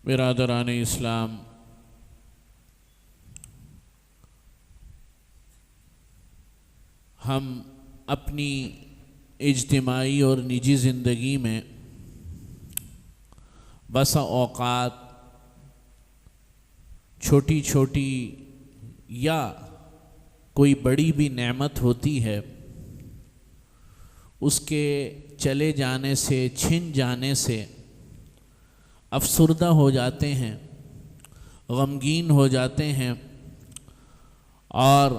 برادران اسلام، ہم اپنی اجتماعی اور نجی زندگی میں بسا اوقات چھوٹی چھوٹی یا کوئی بڑی بھی نعمت ہوتی ہے، اس کے چلے جانے سے، چھن جانے سے افسردہ ہو جاتے ہیں، غمگین ہو جاتے ہیں اور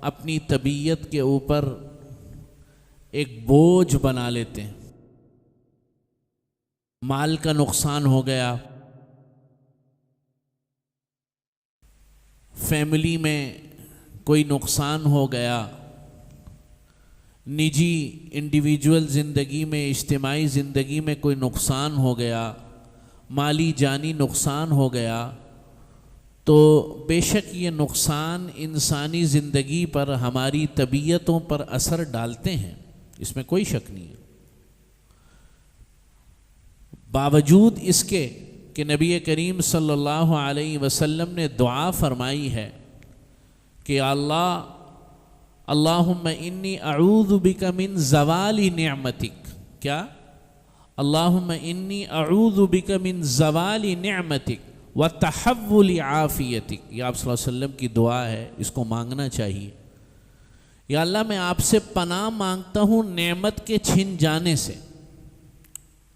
اپنی طبیعت کے اوپر ایک بوجھ بنا لیتے ہیں۔ مال کا نقصان ہو گیا، فیملی میں کوئی نقصان ہو گیا، نجی انڈیویجول زندگی میں، اجتماعی زندگی میں کوئی نقصان ہو گیا، مالی جانی نقصان ہو گیا، تو بے شک یہ نقصان انسانی زندگی پر، ہماری طبیعتوں پر اثر ڈالتے ہیں، اس میں کوئی شک نہیں ہے۔ باوجود اس کے کہ نبی کریم صلی اللہ علیہ وسلم نے دعا فرمائی ہے کہ اللہم انی اعوذ بک من زوال نعمتک، کیا؟ اللہم انی اعوذ بک من زوال نعمتک وتحول عافیتک۔ یہ آپ صلی اللہ علیہ وسلم کی دعا ہے، اس کو مانگنا چاہیے۔ یا اللہ، میں آپ سے پناہ مانگتا ہوں نعمت کے چھن جانے سے،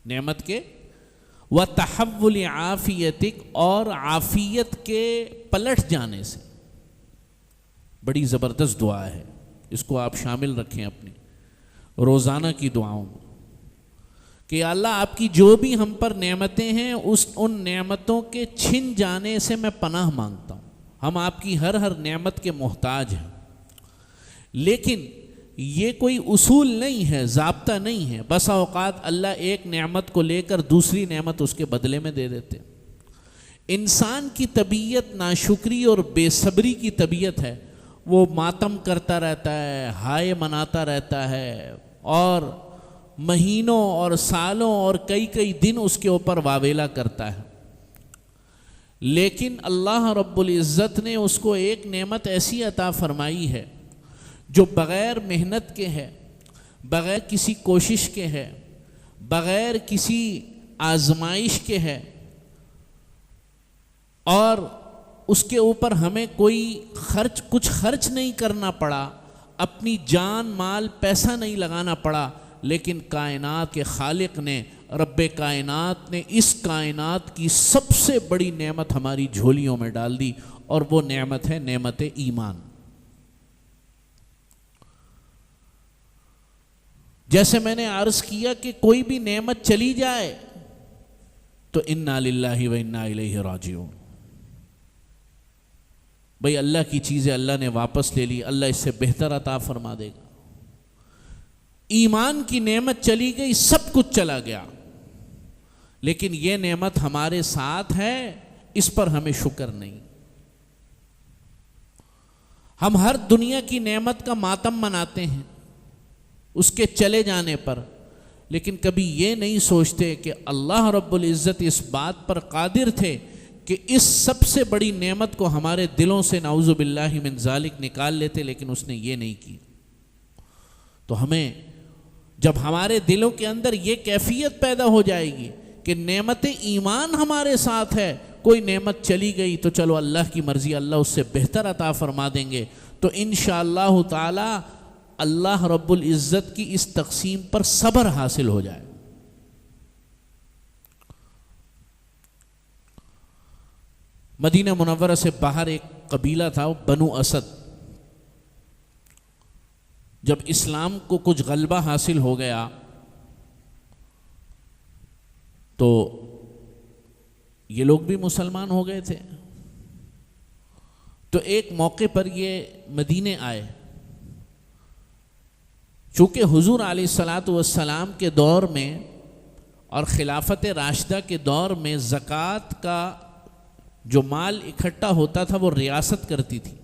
نعمت کے وتحول عافیتک، اور عافیت کے پلٹ جانے سے۔ بڑی زبردست دعا ہے، اس کو آپ شامل رکھیں اپنی روزانہ کی دعاؤں میں کہ اللہ، آپ کی جو بھی ہم پر نعمتیں ہیں، ان نعمتوں کے چھن جانے سے میں پناہ مانگتا ہوں۔ ہم آپ کی ہر نعمت کے محتاج ہیں، لیکن یہ کوئی اصول نہیں ہے، ضابطہ نہیں ہے۔ بسا اوقات اللہ ایک نعمت کو لے کر دوسری نعمت اس کے بدلے میں دے دیتے۔ انسان کی طبیعت ناشکری اور بے صبری کی طبیعت ہے، وہ ماتم کرتا رہتا ہے، ہائے مناتا رہتا ہے، اور مہینوں اور سالوں اور کئی دن اس کے اوپر واویلا کرتا ہے۔ لیکن اللہ رب العزت نے اس کو ایک نعمت ایسی عطا فرمائی ہے جو بغیر محنت کے ہے، بغیر کسی کوشش کے ہے، بغیر کسی آزمائش کے ہے، اور اس کے اوپر ہمیں کوئی کچھ خرچ نہیں کرنا پڑا، اپنی جان مال پیسہ نہیں لگانا پڑا، لیکن کائنات کے خالق نے، رب کائنات نے اس کائنات کی سب سے بڑی نعمت ہماری جھولیوں میں ڈال دی، اور وہ نعمت ہے نعمت ایمان۔ جیسے میں نے عرض کیا کہ کوئی بھی نعمت چلی جائے تو انا للہ و انا الیہ راجعون، بھئی اللہ کی چیزیں اللہ نے واپس لے لی، اللہ اس سے بہتر عطا فرما دے گا۔ ایمان کی نعمت چلی گئی، سب کچھ چلا گیا، لیکن یہ نعمت ہمارے ساتھ ہے، اس پر ہمیں شکر نہیں۔ ہم ہر دنیا کی نعمت کا ماتم مناتے ہیں اس کے چلے جانے پر، لیکن کبھی یہ نہیں سوچتے کہ اللہ رب العزت اس بات پر قادر تھے کہ اس سب سے بڑی نعمت کو ہمارے دلوں سے نعوذ باللہ من ذالک نکال لیتے، لیکن اس نے یہ نہیں کی۔ تو ہمیں جب ہمارے دلوں کے اندر یہ کیفیت پیدا ہو جائے گی کہ نعمت ایمان ہمارے ساتھ ہے، کوئی نعمت چلی گئی تو چلو اللہ کی مرضی، اللہ اس سے بہتر عطا فرما دیں گے، تو انشاءاللہ تعالی اللہ رب العزت کی اس تقسیم پر صبر حاصل ہو جائے۔ مدینہ منورہ سے باہر ایک قبیلہ تھا، بنو اسد۔ جب اسلام کو کچھ غلبہ حاصل ہو گیا تو یہ لوگ بھی مسلمان ہو گئے تھے، تو ایک موقع پر یہ مدینے آئے۔ چونکہ حضور علیہ الصلاۃ والسلام کے دور میں اور خلافت راشدہ کے دور میں زکوٰۃ کا جو مال اکٹھا ہوتا تھا وہ ریاست کرتی تھی،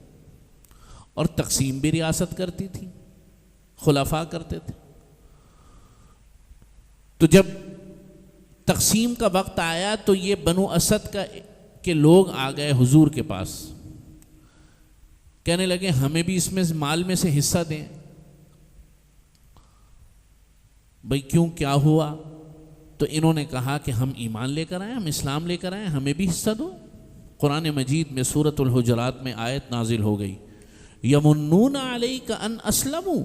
اور تقسیم بھی ریاست کرتی تھی، خلفاء کرتے تھے۔ تو جب تقسیم کا وقت آیا تو یہ بنو اسد کے لوگ آ گئے حضور کے پاس، کہنے لگے ہمیں بھی اس میں مال میں سے حصہ دیں۔ بھئی کیوں، کیا ہوا؟ تو انہوں نے کہا کہ ہم ایمان لے کر آئے، ہم اسلام لے کر آئے، ہمیں بھی حصہ دو۔ قرآن مجید میں سورۃ الحجرات میں آیت نازل ہو گئی، یمنون علیک ان اسلموا،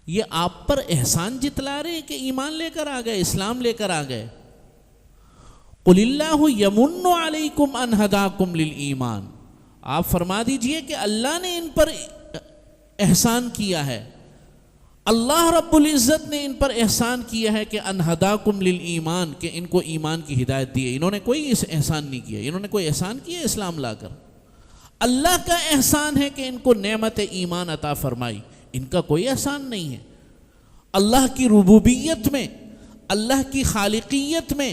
یہ آپ پر احسان جتلا رہے ہیں کہ ایمان لے کر آ گئے، اسلام لے کر آ گئے۔ قل اللہ یمن علیکم ان ہداکم للایمان، آپ فرما دیجئے کہ اللہ نے ان پر احسان کیا ہے، اللہ رب العزت نے ان پر احسان کیا ہے کہ ان ہداکم للایمان، کہ ان کو ایمان کی ہدایت دی ہے۔ انہوں نے کوئی احسان نہیں کیا، انہوں نے کوئی احسان کیا اسلام لا کر؟ اللہ کا احسان ہے کہ ان کو نعمت ایمان عطا فرمائی، ان کا کوئی احسان نہیں ہے۔ اللہ کی ربوبیت میں، اللہ کی خالقیت میں،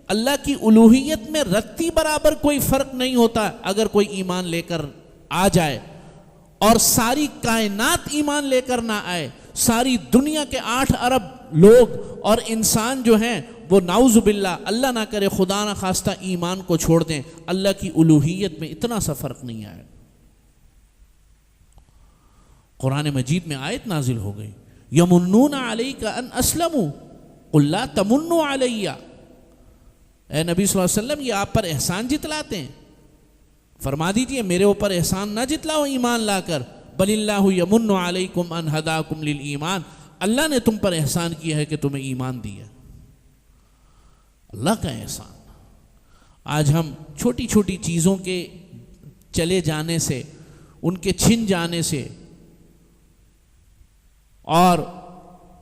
اللہ کی الوہیت میں رتی برابر کوئی فرق نہیں ہوتا۔ اگر کوئی ایمان لے کر آ جائے اور ساری کائنات ایمان لے کر نہ آئے، ساری دنیا کے 8 ارب لوگ اور انسان جو ہیں وہ نعوذ باللہ، اللہ نہ کرے خدا نہ خواستہ ایمان کو چھوڑ دیں، اللہ کی الوہیت میں اتنا سا فرق نہیں آئے۔ قرآن مجید میں آیت نازل ہو گئی، یمنون علیک ان اسلموا قل لا تمنوا علی، اے نبی صلی اللہ علیہ وسلم یہ آپ پر احسان جتلاتے ہیں، فرما دیجئے میرے اوپر احسان نہ جتلاؤ ایمان لا کر، بل اللہ یمن علیکم ان ہداکم للایمان، اللہ نے تم پر احسان کیا ہے کہ تمہیں ایمان دیا، اللہ کا احسان۔ آج ہم چھوٹی چھوٹی چیزوں کے چلے جانے سے، ان کے چھن جانے سے اور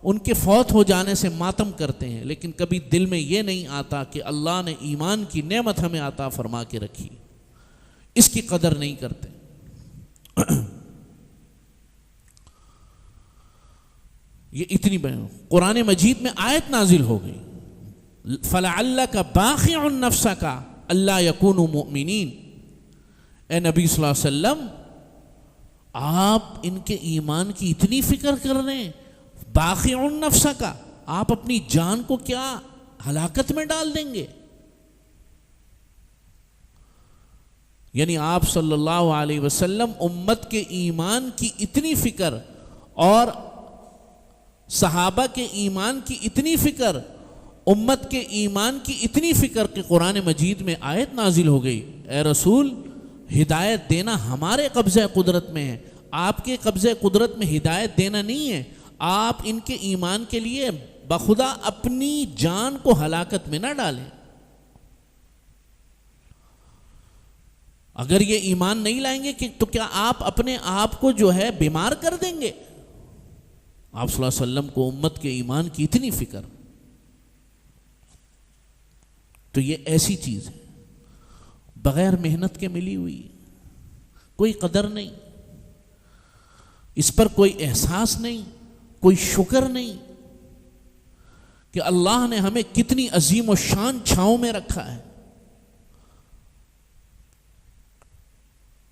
ان کے فوت ہو جانے سے ماتم کرتے ہیں، لیکن کبھی دل میں یہ نہیں آتا کہ اللہ نے ایمان کی نعمت ہمیں عطا فرما کے رکھی، اس کی قدر نہیں کرتے۔ یہ اتنی قرآن مجید میں آیت نازل ہو گئی، فَلَعَلَّكَ بَاخِعٌ نَفْسَكَ أَلَّا يَكُونُوا مُؤْمِنِينَ، اے نبی صلی اللہ علیہ وسلم آپ ان کے ایمان کی اتنی فکر کر رہے ہیں، باخع نفسک، آپ اپنی جان کو کیا ہلاکت میں ڈال دیں گے؟ یعنی آپ صلی اللہ علیہ وسلم امت کے ایمان کی اتنی فکر اور صحابہ کے ایمان کی اتنی فکر، امت کے ایمان کی اتنی فکر کہ قرآن مجید میں آیت نازل ہو گئی، اے رسول ہدایت دینا ہمارے قبضہ قدرت میں ہے، آپ کے قبضہ قدرت میں ہدایت دینا نہیں ہے، آپ ان کے ایمان کے لیے بخدا اپنی جان کو ہلاکت میں نہ ڈالیں۔ اگر یہ ایمان نہیں لائیں گے تو کیا آپ اپنے آپ کو جو ہے بیمار کر دیں گے؟ آپ صلی اللہ علیہ وسلم کو امت کے ایمان کی اتنی فکر، تو یہ ایسی چیز ہے بغیر محنت کے ملی ہوئی، کوئی قدر نہیں، اس پر کوئی احساس نہیں، کوئی شکر نہیں کہ اللہ نے ہمیں کتنی عظیم و شان چھاؤں میں رکھا ہے۔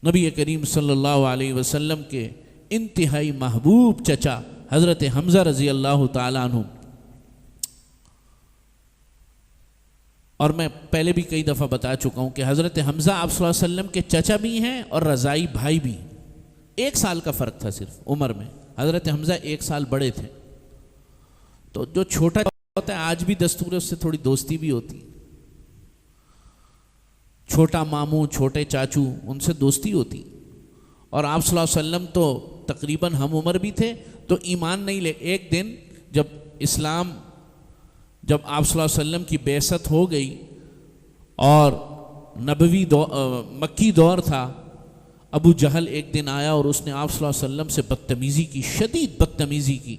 نبی کریم صلی اللہ علیہ وسلم کے انتہائی محبوب چچا حضرت حمزہ رضی اللہ تعالیٰ عنہ، اور میں پہلے بھی کئی دفعہ بتا چکا ہوں کہ حضرت حمزہ آپ صلی اللہ علیہ وسلم کے چچا بھی ہیں اور رضائی بھائی بھی، 1 سال کا فرق تھا صرف عمر میں، حضرت حمزہ 1 سال بڑے تھے، تو جو چھوٹا ہوتا ہے آج بھی دستور ہے اس سے تھوڑی دوستی بھی ہوتی، چھوٹا ماموں چھوٹے چاچو ان سے دوستی ہوتی، اور آپ صلی اللہ علیہ وسلم تو تقریباً ہم عمر بھی تھے، تو ایمان نہیں لے، ایک دن جب آپ صلی اللہ علیہ وسلم کی بعثت ہو گئی اور مکی دور تھا، ابو جہل ایک دن آیا اور اس نے آپ صلی اللہ علیہ وسلم سے بدتمیزی کی، شدید بدتمیزی کی،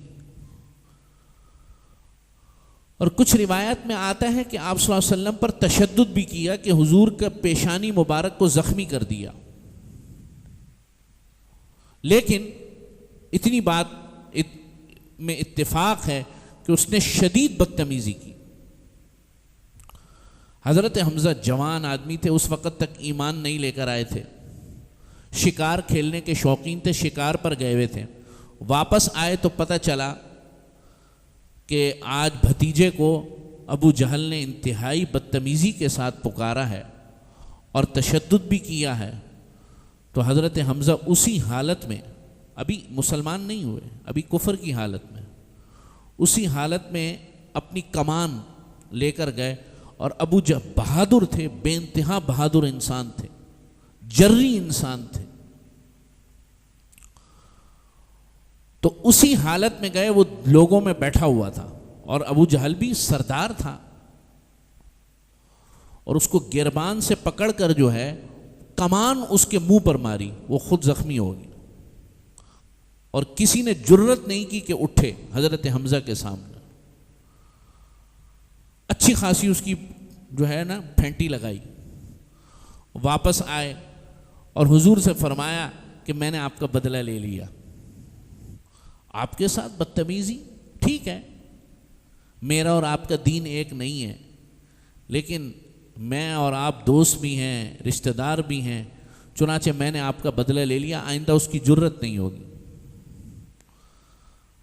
اور کچھ روایت میں آتا ہے کہ آپ صلی اللہ علیہ وسلم پر تشدد بھی کیا کہ حضور کا پیشانی مبارک کو زخمی کر دیا، لیکن اتنی بات میں اتفاق ہے کہ اس نے شدید بدتمیزی کی۔ حضرت حمزہ جوان آدمی تھے، اس وقت تک ایمان نہیں لے کر آئے تھے، شکار کھیلنے کے شوقین تھے، شکار پر گئے ہوئے تھے، واپس آئے تو پتہ چلا کہ آج بھتیجے کو ابو جہل نے انتہائی بدتمیزی کے ساتھ پکارا ہے اور تشدد بھی کیا ہے، تو حضرت حمزہ اسی حالت میں، ابھی مسلمان نہیں ہوئے، ابھی کفر کی حالت میں، اسی حالت میں اپنی کمان لے کر گئے، اور ابو جہل بہادر تھے، بے انتہا بہادر انسان تھے، جری انسان تھے، تو اسی حالت میں گئے، وہ لوگوں میں بیٹھا ہوا تھا، اور ابو جہل بھی سردار تھا، اور اس کو گربان سے پکڑ کر جو ہے کمان اس کے منہ پر ماری، وہ خود زخمی ہو گئی، اور کسی نے جرت نہیں کی کہ اٹھے حضرت حمزہ کے سامنے، اچھی خاصی اس کی جو ہے نا پھینٹی لگائی، واپس آئے اور حضور سے فرمایا کہ میں نے آپ کا بدلہ لے لیا، آپ کے ساتھ بدتمیزی ٹھیک ہے، میرا اور آپ کا دین ایک نہیں ہے، لیکن میں اور آپ دوست بھی ہیں، رشتہ دار بھی ہیں، چنانچہ میں نے آپ کا بدلہ لے لیا، آئندہ اس کی جرت نہیں ہوگی۔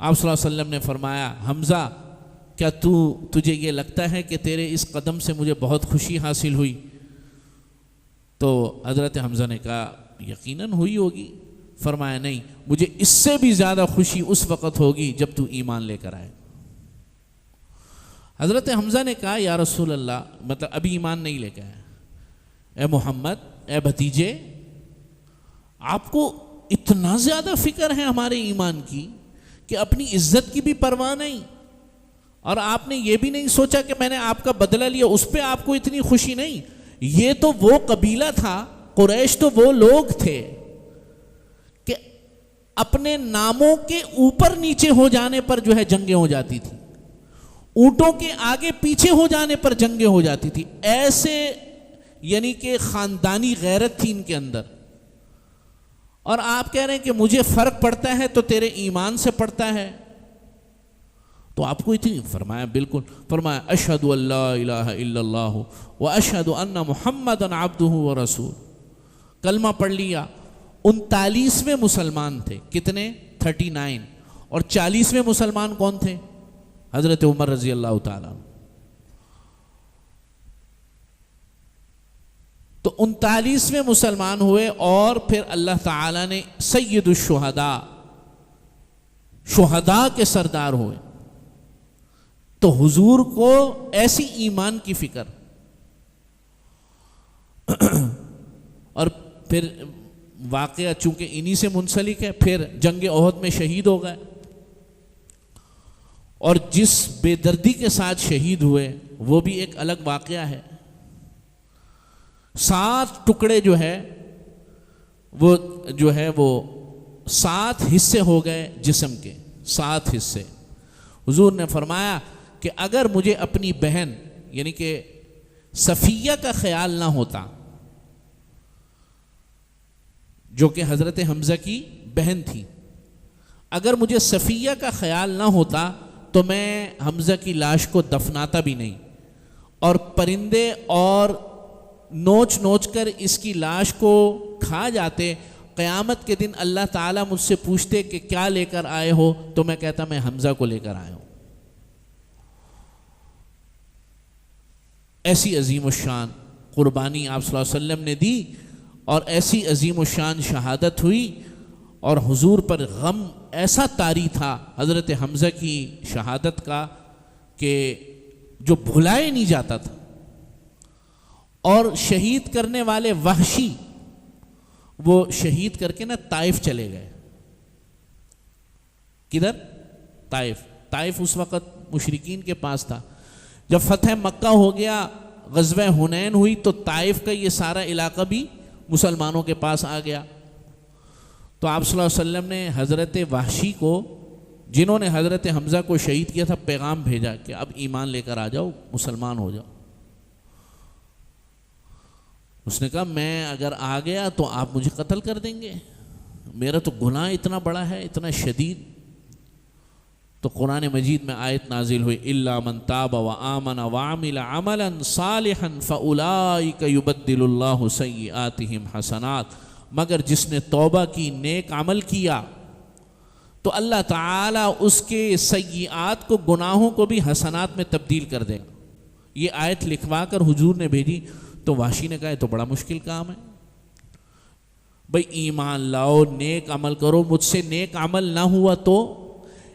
آپ صلی اللہ علیہ وسلم نے فرمایا، حمزہ کیا تجھے یہ لگتا ہے کہ تیرے اس قدم سے مجھے بہت خوشی حاصل ہوئی؟ تو حضرت حمزہ نے کہا یقیناً ہوئی ہوگی۔ فرمایا نہیں، مجھے اس سے بھی زیادہ خوشی اس وقت ہوگی جب تو ایمان لے کر آئے۔ حضرت حمزہ نے کہا یا رسول اللہ، مطلب ابھی ایمان نہیں لے کے آئے، اے محمد، اے بھتیجے، آپ کو اتنا زیادہ فکر ہے ہمارے ایمان کی کہ اپنی عزت کی بھی پرواہ نہیں، اور آپ نے یہ بھی نہیں سوچا کہ میں نے آپ کا بدلہ لیا، اس پہ آپ کو اتنی خوشی نہیں۔ یہ تو وہ قبیلہ تھا، قریش تو وہ لوگ تھے کہ اپنے ناموں کے اوپر نیچے ہو جانے پر جو ہے جنگیں ہو جاتی تھی، اونٹوں کے آگے پیچھے ہو جانے پر جنگیں ہو جاتی تھی، ایسے یعنی کہ خاندانی غیرت تھی ان کے اندر، اور آپ کہہ رہے ہیں کہ مجھے فرق پڑتا ہے تو تیرے ایمان سے پڑتا ہے، تو آپ کو اتنی فرمایا بالکل، فرمایا اشہد ان لا الہ الا اللہ واشہد ان محمدا عبدہ ورسول، کلمہ پڑھ لیا۔ 39ویں مسلمان تھے، کتنے؟ 39، اور 40ویں مسلمان کون تھے؟ حضرت عمر رضی اللہ تعالیٰ۔ تو 39ویں مسلمان ہوئے، اور پھر اللہ تعالیٰ نے سید الشہداء، شہداء کے سردار ہوئے۔ تو حضور کو ایسی ایمان کی فکر، اور پھر واقعہ چونکہ انہی سے منسلک ہے، پھر جنگ احد میں شہید ہو گئے، اور جس بے دردی کے ساتھ شہید ہوئے وہ بھی ایک الگ واقعہ ہے۔ 7 ٹکڑے جو ہے وہ 7 حصے ہو گئے جسم کے، 7 حصے۔ حضور نے فرمایا کہ اگر مجھے اپنی بہن یعنی کہ صفیہ کا خیال نہ ہوتا، جو کہ حضرت حمزہ کی بہن تھی، اگر مجھے صفیہ کا خیال نہ ہوتا تو میں حمزہ کی لاش کو دفناتا بھی نہیں، اور پرندے اور نوچ نوچ کر اس کی لاش کو کھا جاتے۔ قیامت کے دن اللہ تعالیٰ مجھ سے پوچھتے کہ کیا لے کر آئے ہو، تو میں کہتا میں حمزہ کو لے کر آیا ہوں۔ ایسی عظیم الشان قربانی آپ صلی اللہ علیہ وسلم نے دی، اور ایسی عظیم الشان شہادت ہوئی، اور حضور پر غم ایسا طاری تھا حضرت حمزہ کی شہادت کا کہ جو بھلائے نہیں جاتا تھا۔ اور شہید کرنے والے وحشی، وہ شہید کر کے نا طائف چلے گئے۔ کدھر؟ طائف اس وقت مشرکین کے پاس تھا۔ جب فتح مکہ ہو گیا، غزوہ حنین ہوئی، تو طائف کا یہ سارا علاقہ بھی مسلمانوں کے پاس آ گیا۔ تو آپ صلی اللہ علیہ وسلم نے حضرت وحشی کو، جنہوں نے حضرت حمزہ کو شہید کیا تھا، پیغام بھیجا کہ اب ایمان لے کر آ جاؤ، مسلمان ہو جاؤ۔ اس نے کہا میں اگر آ گیا تو آپ مجھے قتل کر دیں گے، میرا تو گناہ اتنا بڑا ہے، اتنا شدید۔ تو قرآن مجید میں آیت نازل ہوئی، الا من تاب وآمن وعمل عملا صالحا فاولئک یبدل اللہ سیئاتہم حسنات، مگر جس نے توبہ کی، نیک عمل کیا، تو اللہ تعالیٰ اس کے سیئات کو، گناہوں کو بھی حسنات میں تبدیل کر دے گا۔ یہ آیت لکھوا کر حضور نے بھیجی تو وحشی نے کہا یہ تو بڑا مشکل کام ہے بھئی، ایمان لاؤ، نیک عمل کرو، مجھ سے نیک عمل نہ ہوا تو؟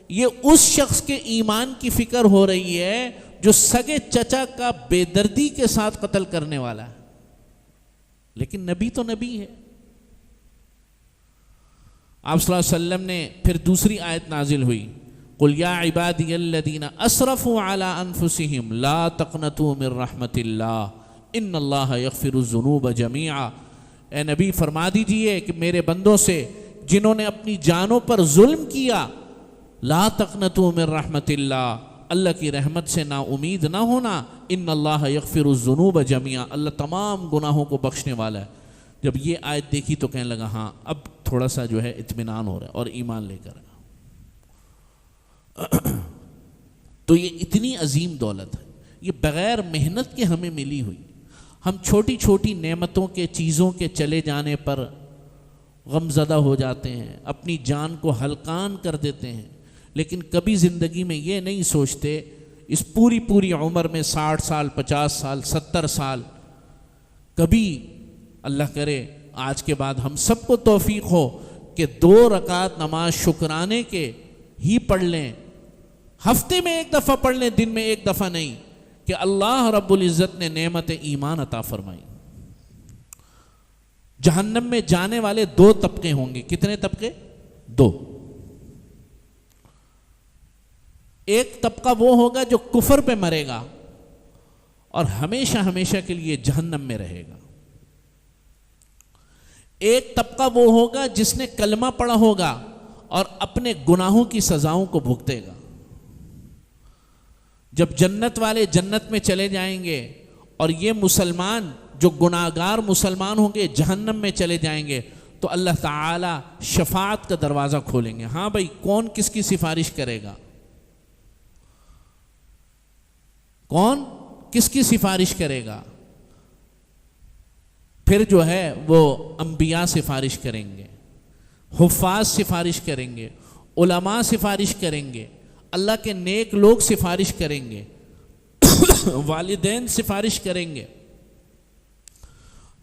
یہ اس شخص کے ایمان کی فکر ہو رہی ہے جو سگے چچا کا بے دردی کے ساتھ قتل کرنے والا ہے، لیکن نبی تو نبی ہے۔ آپ صلی اللہ علیہ وسلم نے پھر دوسری آیت نازل ہوئی، قُلْ يَا عِبَادِيَ الَّذِينَ أَسْرَفُوا عَلَىٰ أَنفُسِهِمْ لَا تَقْنَطُوا مِن رَحْمَةِ اللَّهِ إِنَّ اللَّهَ يَغْفِرُ الذُّنُوبَ جَمِيعًا۔ اے نبی فرما دیجئے کہ میرے بندوں سے جنہوں نے اپنی جانوں پر ظلم کیا، لا تقنطوا من رحمت اللہ، اللہ کی رحمت سے نا امید نہ ہونا، ان اللہ یغفر الذنوب جميعا، اللہ تمام گناہوں کو بخشنے والا ہے۔ جب یہ آیت دیکھی تو کہنے لگا ہاں اب تھوڑا سا جو ہے اطمینان ہو رہا ہے اور ایمان لے کر۔ تو یہ اتنی عظیم دولت ہے، یہ بغیر محنت کے ہمیں ملی ہوئی۔ ہم چھوٹی چھوٹی نعمتوں کے، چیزوں کے چلے جانے پر غم زدہ ہو جاتے ہیں، اپنی جان کو ہلکان کر دیتے ہیں، لیکن کبھی زندگی میں یہ نہیں سوچتے اس پوری عمر میں 60 سال، 50 سال، 70 سال، کبھی اللہ کرے آج کے بعد ہم سب کو توفیق ہو کہ 2 رکعت نماز شکرانے کے ہی پڑھ لیں، ہفتے میں 1 دفعہ پڑھ لیں، دن میں 1 دفعہ نہیں، کہ اللہ رب العزت نے نعمت ایمان عطا فرمائی۔ جہنم میں جانے والے 2 طبقے ہوں گے، کتنے طبقے؟ 2۔ ایک طبقہ وہ ہوگا جو کفر پہ مرے گا اور ہمیشہ ہمیشہ کے لیے جہنم میں رہے گا۔ ایک طبقہ وہ ہوگا جس نے کلمہ پڑھا ہوگا اور اپنے گناہوں کی سزاؤں کو بھگتے گا۔ جب جنت والے جنت میں چلے جائیں گے اور یہ مسلمان جو گناہگار مسلمان ہوں گے جہنم میں چلے جائیں گے، تو اللہ تعالی شفاعت کا دروازہ کھولیں گے، ہاں بھائی کون کس کی سفارش کرے گا، کون کس کی سفارش کرے گا؟ پھر جو ہے وہ انبیاء سفارش کریں گے، حفاظ سفارش کریں گے، علماء سفارش کریں گے، اللہ کے نیک لوگ سفارش کریں گے، والدین سفارش کریں گے،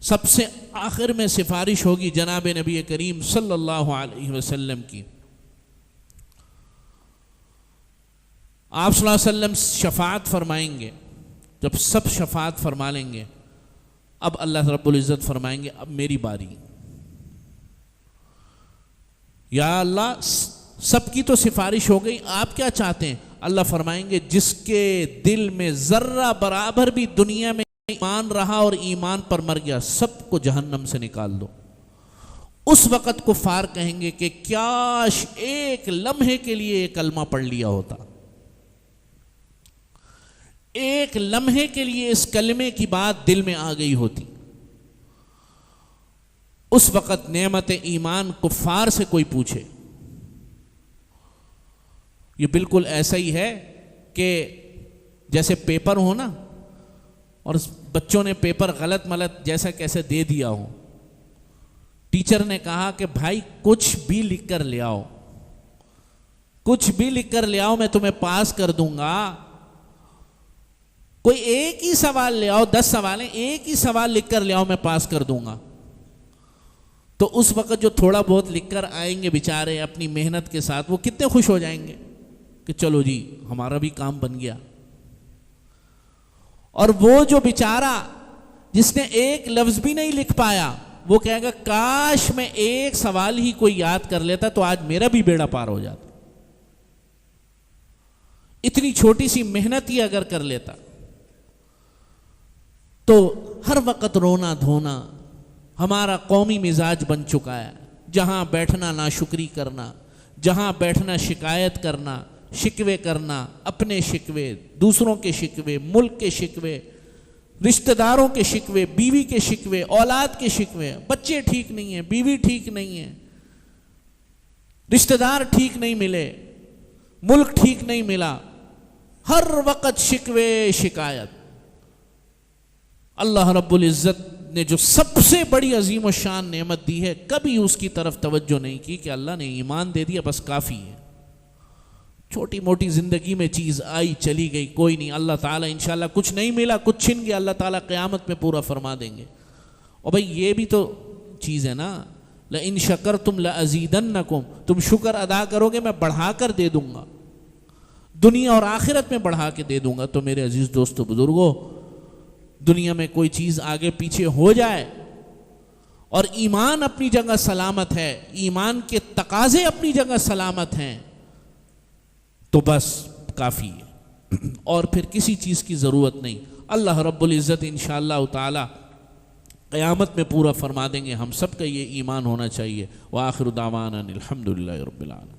سب سے آخر میں سفارش ہوگی جناب نبی کریم صلی اللہ علیہ وسلم کی۔ آپ صلی اللہ علیہ وسلم شفاعت فرمائیں گے، جب سب شفاعت فرما لیں گے، اب اللہ رب العزت فرمائیں گے اب میری باری، یا اللہ سب کی تو سفارش ہو گئی، آپ کیا چاہتے ہیں؟ اللہ فرمائیں گے جس کے دل میں ذرہ برابر بھی دنیا میں ایمان رہا اور ایمان پر مر گیا، سب کو جہنم سے نکال دو۔ اس وقت کفار کہیں گے کہ کاش ایک لمحے کے لیے ایک کلمہ پڑھ لیا ہوتا، ایک لمحے کے لیے اس کلمے کی بات دل میں آ گئی ہوتی۔ اس وقت نعمت ایمان کفار سے کوئی پوچھے، یہ بالکل ایسا ہی ہے کہ جیسے پیپر ہو نا اور بچوں نے پیپر غلط ملت جیسا کیسے دے دیا ہو، ٹیچر نے کہا کہ بھائی کچھ بھی لکھ کر لے آؤ، کچھ بھی لکھ کر لے آؤ، میں تمہیں پاس کر دوں گا، کوئی ایک ہی سوال لے آؤ، 10 سوال ہیں، ایک ہی سوال لکھ کر لے آؤ، میں پاس کر دوں گا۔ تو اس وقت جو تھوڑا بہت لکھ کر آئیں گے بیچارے اپنی محنت کے ساتھ، وہ کتنے خوش ہو جائیں گے کہ چلو جی ہمارا بھی کام بن گیا۔ اور وہ جو بیچارہ جس نے ایک لفظ بھی نہیں لکھ پایا، وہ کہے گا کاش میں ایک سوال ہی کوئی یاد کر لیتا تو آج میرا بھی بیڑا پار ہو جاتا، اتنی چھوٹی سی محنت ہی اگر کر لیتا۔ تو ہر وقت رونا دھونا ہمارا قومی مزاج بن چکا ہے، جہاں بیٹھنا ناشکری کرنا، جہاں بیٹھنا شکایت کرنا، شکوے کرنا، اپنے شکوے، دوسروں کے شکوے، ملک کے شکوے، رشتہ داروں کے شکوے، بیوی کے شکوے، اولاد کے شکوے، بچے ٹھیک نہیں ہیں، بیوی ٹھیک نہیں ہے، رشتہ دار ٹھیک نہیں ملے، ملک ٹھیک نہیں ملا، ہر وقت شکوے شکایت۔ اللہ رب العزت نے جو سب سے بڑی عظیم و شان نعمت دی ہے کبھی اس کی طرف توجہ نہیں کی کہ اللہ نے ایمان دے دیا بس کافی ہے. چھوٹی موٹی زندگی میں چیز آئی چلی گئی کوئی نہیں, اللہ تعالیٰ انشاءاللہ کچھ نہیں ملا کچھ چھن گیا اللہ تعالیٰ قیامت میں پورا فرما دیں گے. اور بھائی یہ بھی تو چیز ہے نا, لَإِن شَكَرْتُمْ لَأَزِيدَنَّكُمْ, تم شکر ادا کرو گے میں بڑھا کر دے دوں گا, دنیا اور آخرت میں بڑھا کے دے دوں گا. تو میرے عزیز دوستو بزرگو, دنیا میں کوئی چیز آگے پیچھے ہو جائے اور ایمان اپنی جگہ سلامت ہے, ایمان کے تقاضے اپنی جگہ سلامت ہیں, تو بس کافی ہے, اور پھر کسی چیز کی ضرورت نہیں. اللہ رب العزت انشاءاللہ تعالی قیامت میں پورا فرما دیں گے. ہم سب کا یہ ایمان ہونا چاہیے. وآخر دعوانا الحمدللہ رب العالمین.